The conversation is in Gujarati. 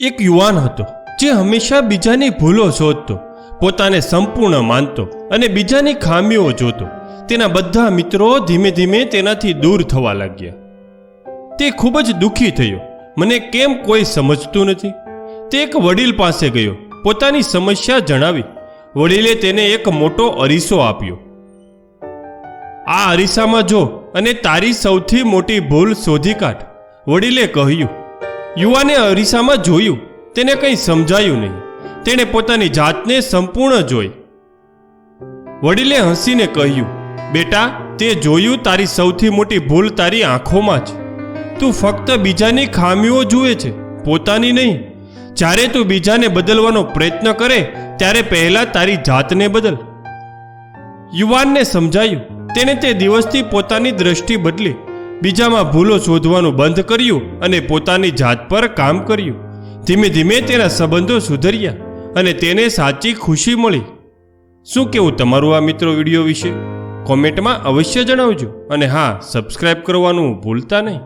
એક યુવાન હતો જે હંમેશા બીજાની ભૂલો શોધતો, પોતાને સંપૂર્ણ માનતો અને બીજાની ખામીઓ જોતો. તેના બધા મિત્રો ધીમે ધીમે તેનાથી દૂર થવા લાગ્યા. તે ખૂબ જ દુઃખી થયો. મને કેમ કોઈ સમજતું નથી? તે એક વડીલ પાસે ગયો, પોતાની સમસ્યા જણાવી. વડીલે તેને એક મોટો અરીસો આપ્યો. આ અરીસામાં જો અને તારી સૌથી મોટી ભૂલ શોધી કાઢ, વડીલે કહ્યું. યુવાને અરીસામાં જોયું. તેને કંઈ સમજાયું નહીં. તેણે પોતાની જાતને સંપૂર્ણ જોઈ. વડીલે હસીને કહ્યું, બેટા, તે જોયું, તારી સૌથી મોટી ભૂલ તારી આંખોમાં છે. તું ફક્ત બીજાની ખામીઓ જુએ છે, પોતાની નહીં. જ્યારે તું બીજાને બદલવાનો પ્રયત્ન કરે ત્યારે પહેલા તારી જાતને બદલ. યુવાનને સમજાયું. તેણે તે દિવસથી પોતાની દ્રષ્ટિ બદલી, બીજામાં ભૂલો શોધવાનું બંધ કર્યું અને પોતાની જાત પર કામ કર્યું. ધીમે ધીમે તેના સંબંધો સુધર્યા અને તેને સાચી ખુશી મળી. શું કેવું તમારું આ મિત્રો વિડીયો વિશે? કોમેન્ટમાં અવશ્ય જણાવજો અને હા, સબસ્ક્રાઇબ કરવાનું ભૂલતા નહીં.